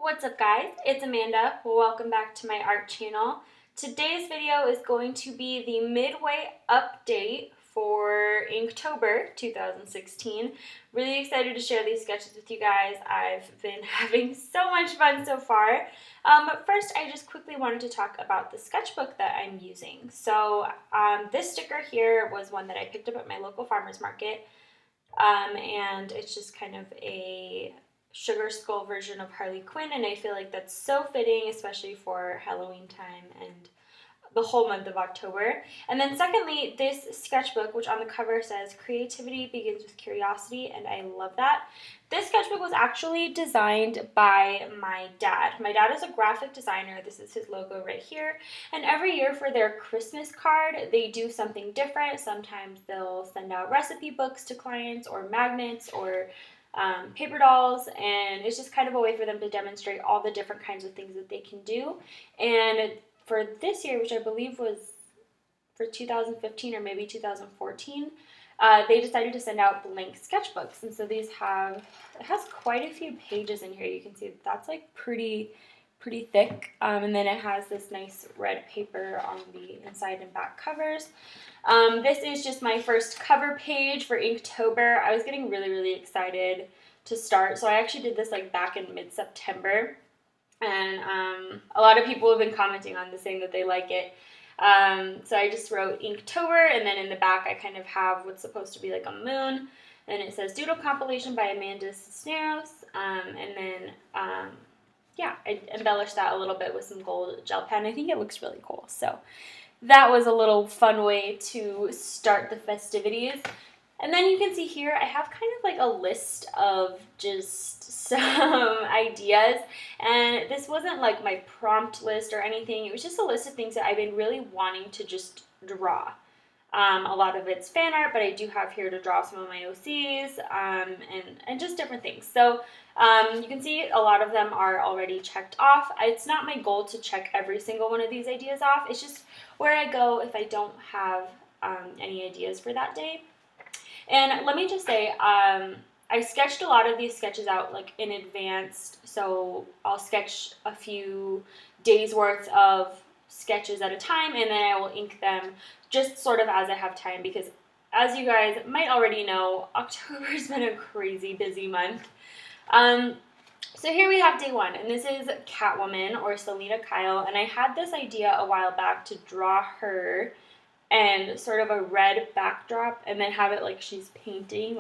What's up guys, it's Amanda. Welcome back to my art channel. Today's video is going to be the midway update for Inktober 2016. Really excited to share these sketches with you guys. I've been having so much fun so far. But first I just quickly wanted to talk about the sketchbook that I'm using. So this sticker here was one that I picked up at my local farmer's market. And it's just kind of a sugar skull version of Harley Quinn, and I feel like that's so fitting, especially for Halloween time and the whole month of October. And then secondly, this sketchbook, which on the cover says creativity begins with curiosity, and I love that. This sketchbook was actually designed by my dad. My dad is a graphic designer. This is his logo right here. And every year for their Christmas card, they do something different. Sometimes they'll send out recipe books to clients or magnets or paper dolls, and it's just kind of a way for them to demonstrate all the different kinds of things that they can do. And for this year, which I believe was for 2015 or maybe 2014, they decided to send out blank sketchbooks. And so these it has quite a few pages in here. You can see that's like pretty thick. And then it has this nice red paper on the inside and back covers. This is just my first cover page for Inktober. I was getting really excited to start. So I actually did this like back in mid-September. And a lot of people have been commenting on this, saying that they like it. So I just wrote Inktober, and then in the back I kind of have what's supposed to be like a moon. And it says Doodle Compilation by Amanda Elise. And then yeah, I embellished that a little bit with some gold gel pen. I think it looks really cool. So that was a little fun way to start the festivities. And then you can see here I have kind of like a list of just some ideas. And this wasn't like my prompt list or anything. It was just a list of things that I've been really wanting to just draw. A lot of it's fan art, but I do have here to draw some of my OCs and just different things. So you can see a lot of them are already checked off. It's not my goal to check every single one of these ideas off. It's just where I go if I don't have any ideas for that day. And let me just say, I sketched a lot of these sketches out like in advance. So I'll sketch a few days worth of sketches at a time, and then I will ink them just sort of as I have time, because as you guys might already know, October's been a crazy busy month. So here we have day one, and this is Catwoman, or Selena Kyle, and I had this idea a while back to draw her and sort of a red backdrop and then have it like she's painting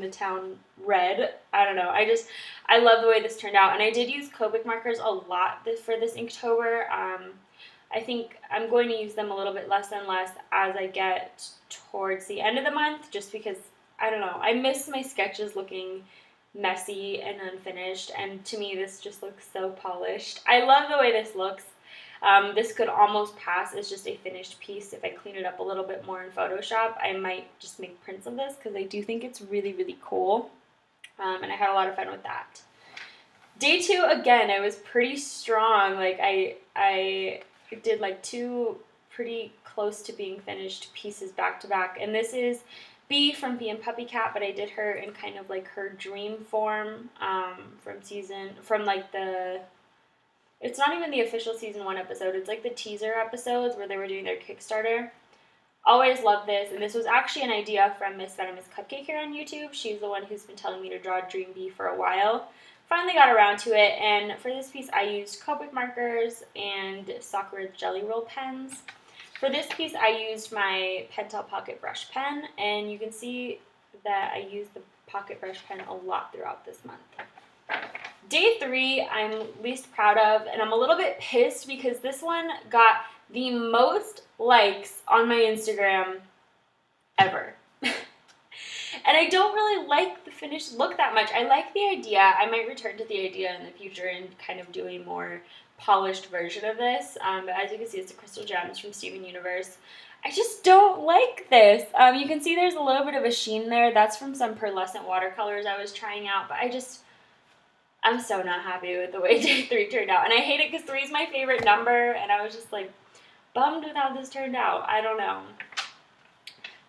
the town red. I don't know, I love the way this turned out, and I did use Copic markers a lot for this Inktober. I think I'm going to use them a little bit less and less as I get towards the end of the month, just because, I don't know, I miss my sketches looking messy and unfinished, and to me this just looks so polished. I love the way this looks. This could almost pass as just a finished piece. If I clean it up a little bit more in Photoshop, I might just make prints of this because I do think it's really cool, and I had a lot of fun with that. Day two, again, I was pretty strong. Like I did like two pretty close to being finished pieces back to back, and this is Bee from Bee and Puppy Cat, but I did her in kind of like her dream form from like it's not even the official season 1 episode, it's like the teaser episodes where they were doing their Kickstarter. Always loved this, and this was actually an idea from Miss Venomous Cupcake here on YouTube. She's the one who's been telling me to draw Dream Bee for a while. Finally got around to it, and for this piece I used Copic markers and Sakura Jelly Roll pens. For this piece I used my Pentel Pocket Brush pen, and you can see that I used the Pocket Brush pen a lot throughout this month. Day three I'm least proud of, and I'm a little bit pissed because this one got the most likes on my Instagram ever. And I don't really like the finished look that much. I like the idea. I might return to the idea in the future and kind of do a more polished version of this. But as you can see, it's the Crystal Gems from Steven Universe. I just don't like this. You can see there's a little bit of a sheen there. That's from some pearlescent watercolors I was trying out, but I'm so not happy with the way day three turned out. And I hate it because 3 is my favorite number, and I was just like bummed with how this turned out. I don't know.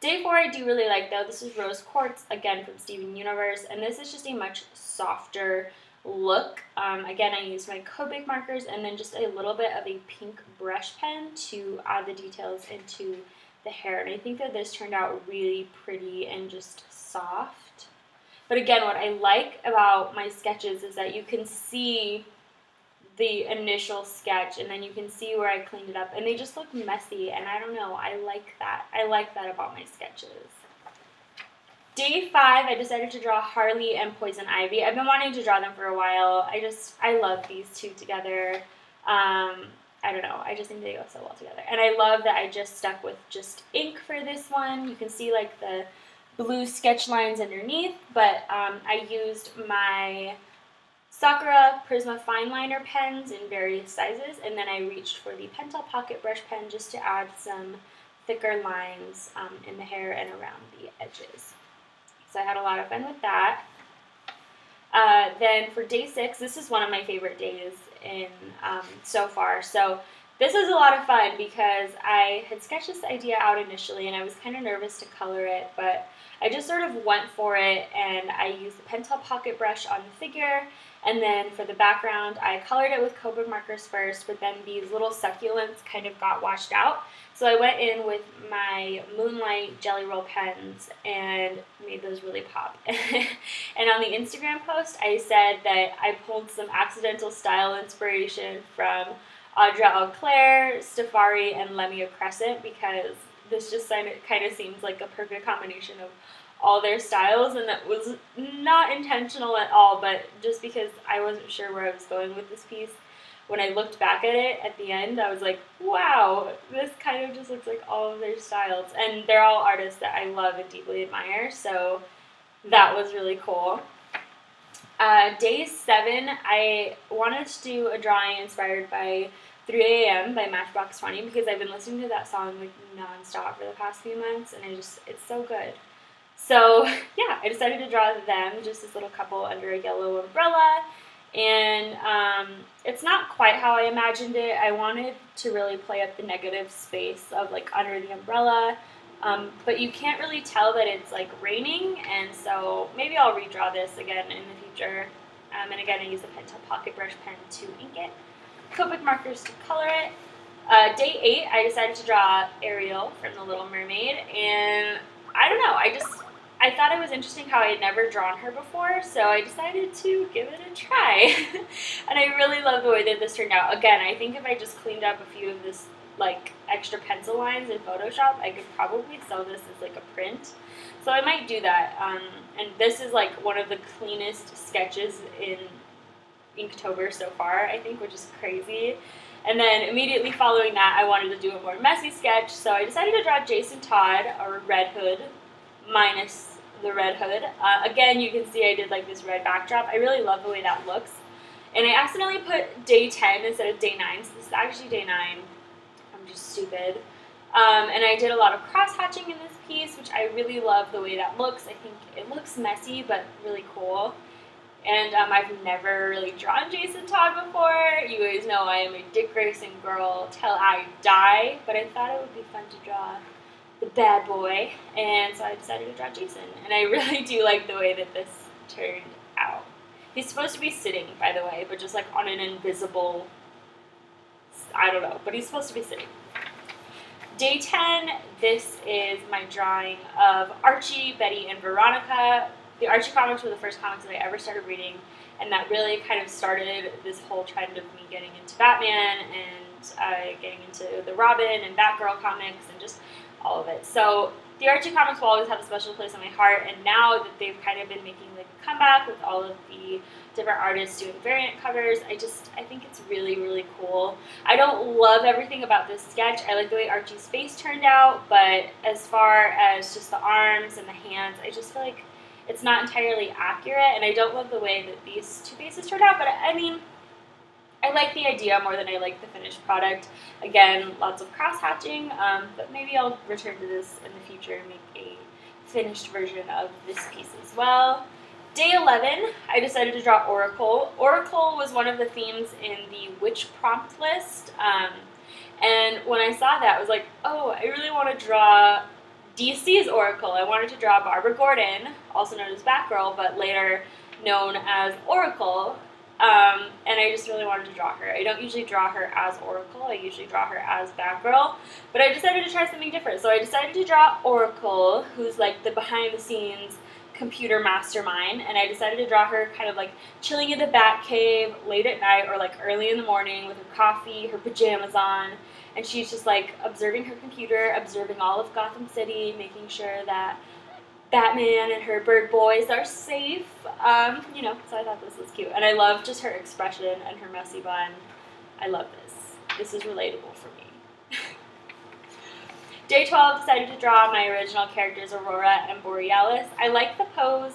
Day 4 I do really like though. This is Rose Quartz, again from Steven Universe, and this is just a much softer look. Again, I used my Copic markers and then just a little bit of a pink brush pen to add the details into the hair. And I think that this turned out really pretty and just soft. But again, what I like about my sketches is that you can see the initial sketch and then you can see where I cleaned it up and they just look messy, and I don't know, I like that. I like that about my sketches. Day 5, I decided to draw Harley and Poison Ivy. I've been wanting to draw them for a while. I love these two together. I don't know, I just think they go so well together. And I love that I just stuck with just ink for this one. You can see like the blue sketch lines underneath, but I used my Sakura Prisma fine liner pens in various sizes, and then I reached for the Pentel Pocket Brush pen just to add some thicker lines in the hair and around the edges. So I had a lot of fun with that. Then for day 6, this is one of my favorite days in so far. So this was a lot of fun because I had sketched this idea out initially and I was kind of nervous to color it, but I just sort of went for it and I used the Pentel Pocket Brush on the figure, and then for the background I colored it with Copic markers first, but then these little succulents kind of got washed out. So I went in with my Moonlight Jelly Roll pens and made those really pop. And on the Instagram post I said that I pulled some accidental style inspiration from Audra Auclair, Stafari, and Lemia Crescent, because this just kind of seems like a perfect combination of all their styles, and that was not intentional at all, but just because I wasn't sure where I was going with this piece. When I looked back at it at the end, I was like, wow, this kind of just looks like all of their styles. And they're all artists that I love and deeply admire, so that was really cool. Day 7, I wanted to do a drawing inspired by 3 AM by Matchbox 20 because I've been listening to that song like non-stop for the past few months, and it's so good. So yeah, I decided to draw them, just this little couple under a yellow umbrella, and it's not quite how I imagined it. I wanted to really play up the negative space of like under the umbrella, but you can't really tell that it's like raining, and so maybe I'll redraw this again in the future. And again, I use a Pentel Pocket Brush pen to ink it, Copic markers to color it. Day 8, I decided to draw Ariel from The Little Mermaid, and I don't know, I thought it was interesting how I had never drawn her before, so I decided to give it a try. And I really love the way that this turned out. Again, I think if I just cleaned up a few of this like extra pencil lines in Photoshop, I could probably sell this as like a print. So I might do that. And this is like one of the cleanest sketches in Inktober so far, I think, which is crazy. And then immediately following that, I wanted to do a more messy sketch, so I decided to draw Jason Todd, or Red Hood, minus the red hood. Again, you can see I did like this red backdrop. I really love the way that looks. And I accidentally put day 10 instead of day 9, so this is actually day 9. I'm just stupid. And I did a lot of cross-hatching in this piece, which I really love the way that looks. I think it looks messy, but really cool. And I've never really drawn Jason Todd before. You guys know I am a Dick Grayson girl till I die, but I thought it would be fun to draw the bad boy, and so I decided to draw Jason. And I really do like the way that this turned out. He's supposed to be sitting, by the way, but just like on an invisible, I don't know, but he's supposed to be sitting. Day 10, this is my drawing of Archie, Betty, and Veronica. The Archie comics were the first comics that I ever started reading, and that really kind of started this whole trend of me getting into Batman and getting into the Robin and Batgirl comics and just all of it. So the Archie comics will always have a special place in my heart, and now that they've kind of been making like a comeback with all of the different artists doing variant covers, I think it's really, really cool. I don't love everything about this sketch. I like the way Archie's face turned out, but as far as just the arms and the hands, I just feel like it's not entirely accurate, and I don't love the way that these two faces turned out, but I mean, I like the idea more than I like the finished product. Again, lots of cross-hatching, but maybe I'll return to this in the future and make a finished version of this piece as well. Day 11, I decided to draw Oracle. Oracle was one of the themes in the Witch prompt list, and when I saw that, I was like, oh, I really want to draw DC's Oracle. I wanted to draw Barbara Gordon, also known as Batgirl, but later known as Oracle. and I just really wanted to draw her. I don't usually draw her as Oracle, I usually draw her as Batgirl, but I decided to try something different. So I decided to draw Oracle, who's like the behind the scenes computer mastermind, and I decided to draw her kind of like chilling in the Batcave late at night or like early in the morning with her coffee, her pajamas on, and she's just like observing her computer, observing all of Gotham City, making sure that Batman and her bird boys are safe, you know, so I thought this was cute. And I love just her expression and her messy bun. I love this. This is relatable for me. Day 12, decided to draw my original characters, Aurora and Borealis. I like the pose,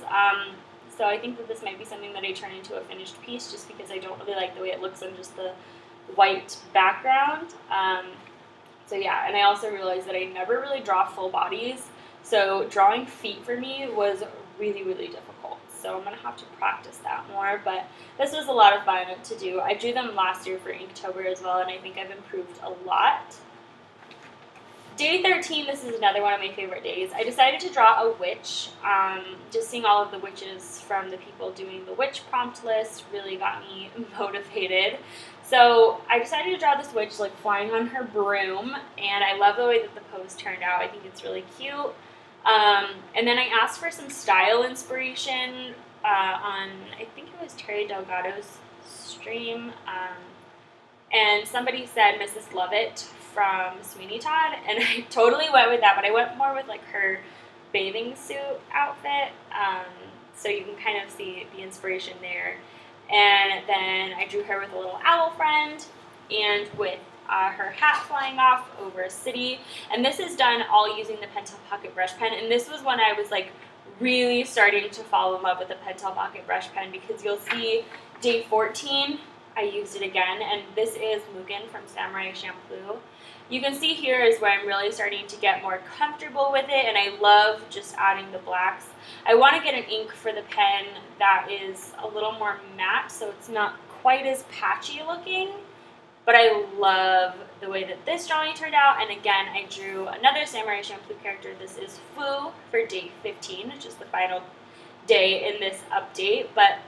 so I think that this might be something that I turn into a finished piece just because I don't really like the way it looks on just the white background. So yeah, and I also realized that I never really draw full bodies, so drawing feet for me was really, really difficult. So I'm going to have to practice that more, but this was a lot of fun to do. I drew them last year for Inktober as well, and I think I've improved a lot. Day 13, this is another one of my favorite days. I decided to draw a witch. Just seeing all of the witches from the people doing the witch prompt list really got me motivated. So I decided to draw this witch like flying on her broom, and I love the way that the pose turned out. I think it's really cute. And then I asked for some style inspiration on, I think it was Terry Delgado's stream, and somebody said Mrs. Lovett from Sweeney Todd, and I totally went with that, but I went more with like her bathing suit outfit, so you can kind of see the inspiration there. And then I drew her with a little owl friend and with her hat flying off over a city, and this is done all using the Pentel Pocket brush pen, and this was when I was like really starting to fall in love with the Pentel Pocket brush pen, because you'll see day 14 I used it again, and this is Mugen from Samurai Champloo. You can see here is where I'm really starting to get more comfortable with it, and I love just adding the blacks. I want to get an ink for the pen that is a little more matte, so it's not quite as patchy looking, but I love the way that this drawing turned out. And again, I drew another Samurai Champloo character. This is Fu for day 15, which is the final day in this update, but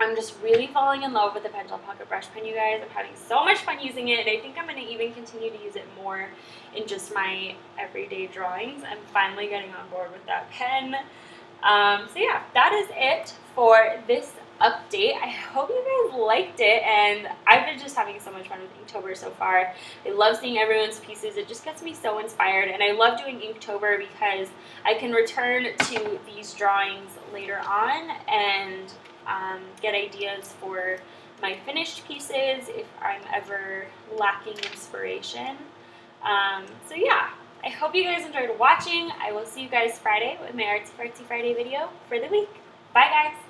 I'm just really falling in love with the Pentel Pocket brush pen, you guys. I'm having so much fun using it, and I think I'm going to even continue to use it more in just my everyday drawings. I'm finally getting on board with that pen. So yeah, that is it for this update. I hope you guys liked it, and I've been just having so much fun with Inktober so far. I love seeing everyone's pieces. It just gets me so inspired, and I love doing Inktober because I can return to these drawings later on and get ideas for my finished pieces if I'm ever lacking inspiration. So yeah, I hope you guys enjoyed watching. I will see you guys Friday with my Artsy Fartsy Friday video for the week. Bye guys!